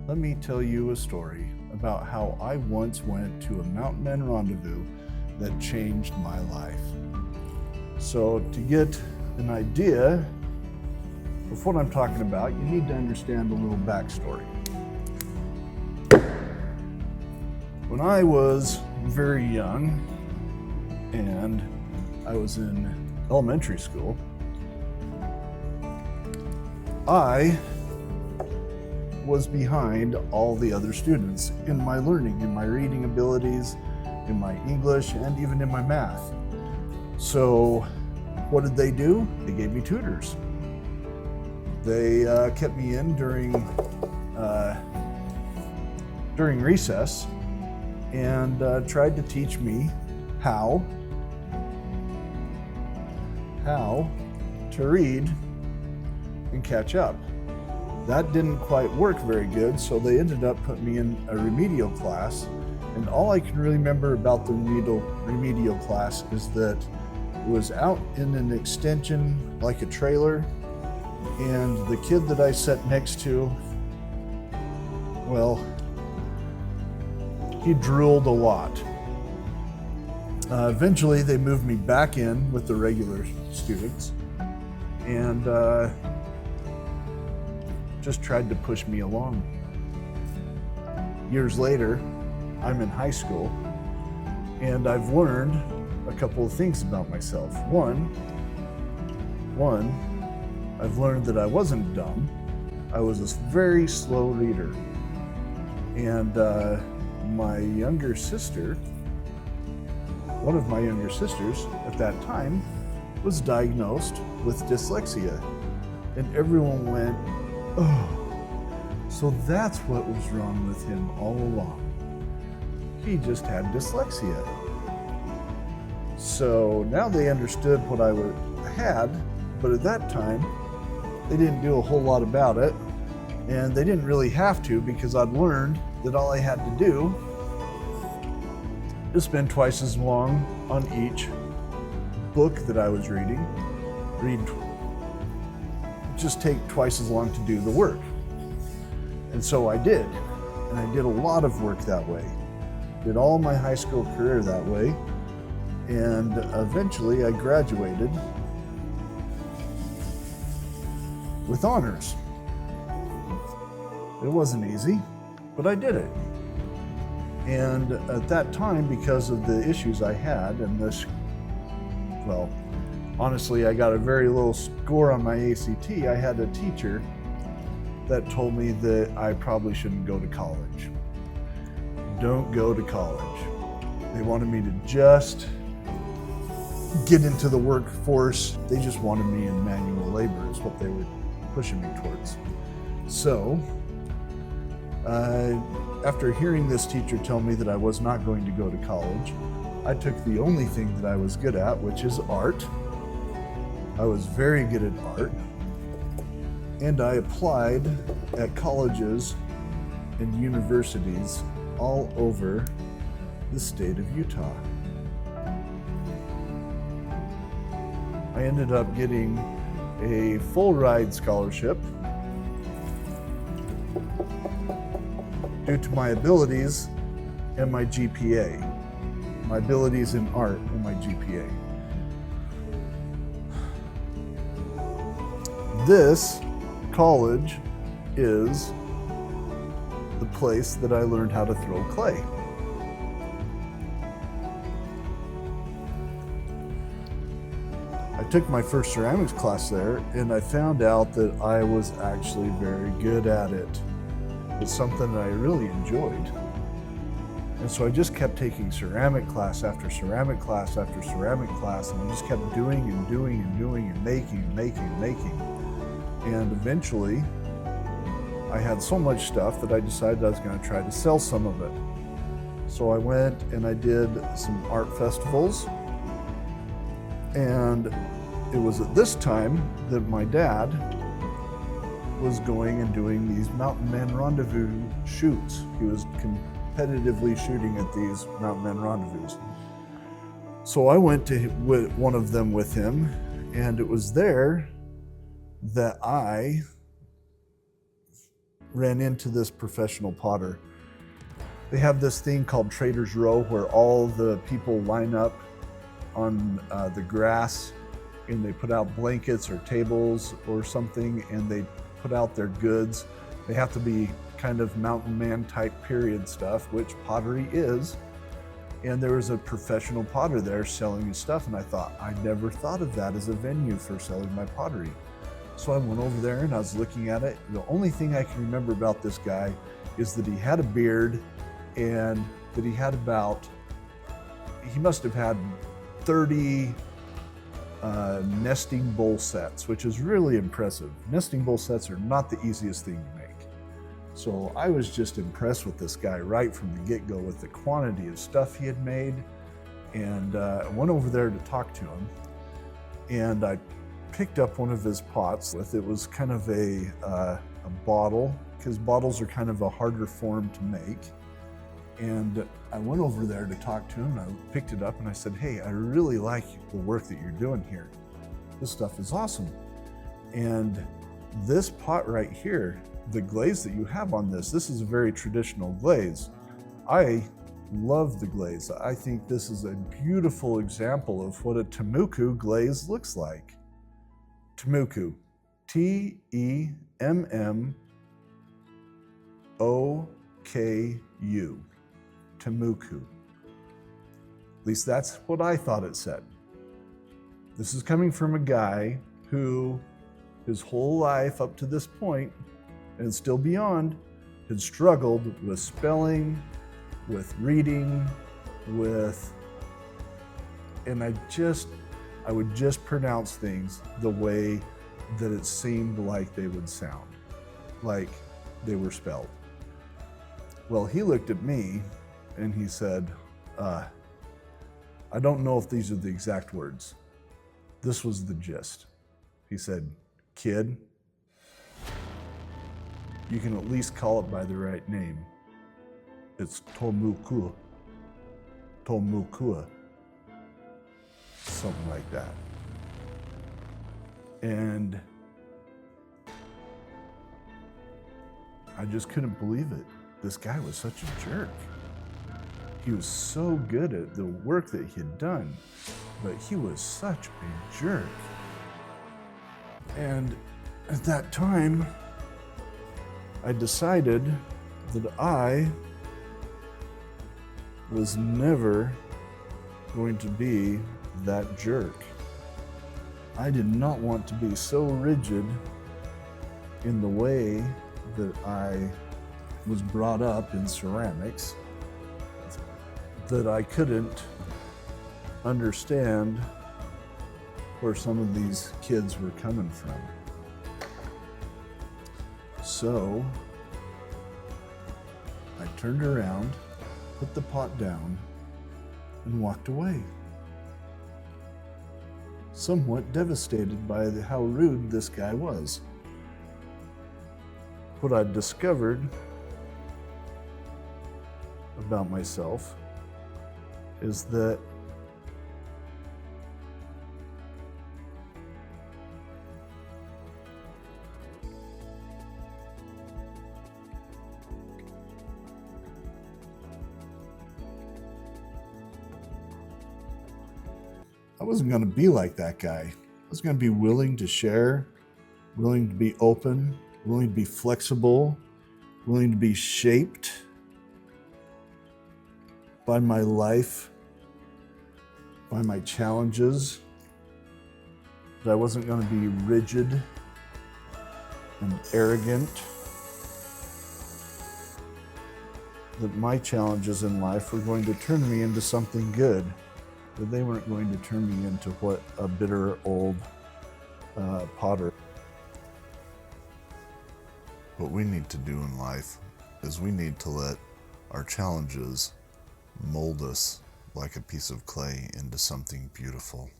let me tell you a story about how I once went to a Mountain Men rendezvous that changed my life. So, to get an idea of what I'm talking about, you need to understand a little backstory. When I was very young and I was in elementary school, I was behind all the other students in my learning, in my reading abilities, in my English, and even in my math. So what did they do? They gave me tutors. They kept me in during recess and tried to teach me how to read and catch up. That didn't quite work very good, so they ended up putting me in a remedial class. And all I can really remember about the remedial class is that it was out in an extension like a trailer, and the kid that I sat next to, well, he drooled a lot. Eventually, they moved me back in with the regular students, and just tried to push me along. Years later, I'm in high school, and I've learned a couple of things about myself. One, I've learned that I wasn't dumb. I was a very slow reader. And my younger sister, one of my younger sisters at that time, was diagnosed with dyslexia. And everyone went, "Oh, so that's what was wrong with him all along. He just had dyslexia." So now they understood what I had, but at that time, they didn't do a whole lot about it, and they didn't really have to, because I'd learned that all I had to do is spend twice as long on each book that I was reading, just take twice as long to do the work. And so I did, and I did a lot of work that way. Did all my high school career that way, and eventually I graduated with honors. It wasn't easy, but I did it. And at that time, because of the issues I had and this, well, honestly, I got a very low score on my ACT. I had a teacher that told me that I probably shouldn't go to college. Don't go to college. They wanted me to just get into the workforce. They just wanted me in manual labor is what they were pushing me towards. So, after hearing this teacher tell me that I was not going to go to college, I took the only thing that I was good at, which is art. I was very good at art, and I applied at colleges and universities all over the state of Utah. I ended up getting a full ride scholarship due to my abilities and my GPA, my abilities in art and my GPA. This college is the place that I learned how to throw clay. I took my first ceramics class there, and I found out that I was actually very good at it. It's something that I really enjoyed. And so I just kept taking ceramic class after ceramic class after ceramic class, and I just kept doing and doing and doing and making and making and making. And eventually, I had so much stuff that I decided I was going to try to sell some of it. So I went and I did some art festivals, and it was at this time that my dad was going and doing these Mountain Men rendezvous shoots. He was competitively shooting at these Mountain Men rendezvous. So I went to one of them with him, and it was there that I ran into this professional potter. They have this thing called Trader's Row where all the people line up on the grass and they put out blankets or tables or something and they put out their goods. They have to be kind of mountain man type period stuff, which pottery is. And there was a professional potter there selling his stuff, and I thought, I never thought of that as a venue for selling my pottery. So I went over there and I was looking at it. The only thing I can remember about this guy is that he had a beard and that he had he must have had 30 nesting bowl sets, which is really impressive. Nesting bowl sets are not the easiest thing to make. So I was just impressed with this guy right from the get-go with the quantity of stuff he had made. And I went over there to talk to him. And I picked up one of his pots. It was kind of a bottle, because bottles are kind of a harder form to make. And I went over there to talk to him, and I picked it up and I said, hey, I really like the work that you're doing here. This stuff is awesome. And this pot right here, the glaze that you have on this is a very traditional glaze. I love the glaze. I think this is a beautiful example of what a Temuku glaze looks like. Temuku, T-E-M-M-O-K-U, Temuku. At least that's what I thought it said. This is coming from a guy who his whole life up to this point and still beyond had struggled with spelling, with reading, and I would just pronounce things the way that it seemed like they would sound, like they were spelled. Well, he looked at me and he said, I don't know if these are the exact words. This was the gist. He said, kid, you can at least call it by the right name. It's Tomuku. Tomukua. Something like that. And I just couldn't believe it. This guy was such a jerk. He was so good at the work that he had done, but he was such a jerk. And at that time, I decided that I was never going to be that jerk. I did not want to be so rigid in the way that I was brought up in ceramics that I couldn't understand where some of these kids were coming from. So I turned around, put the pot down, and walked away. Somewhat devastated by how rude this guy was. What I discovered about myself is that I wasn't going to be like that guy. I was going to be willing to share, willing to be open, willing to be flexible, willing to be shaped by my life, by my challenges. That I wasn't going to be rigid and arrogant. That my challenges in life were going to turn me into something good. That they weren't going to turn me into what a bitter old potter. What we need to do in life is we need to let our challenges mold us like a piece of clay into something beautiful.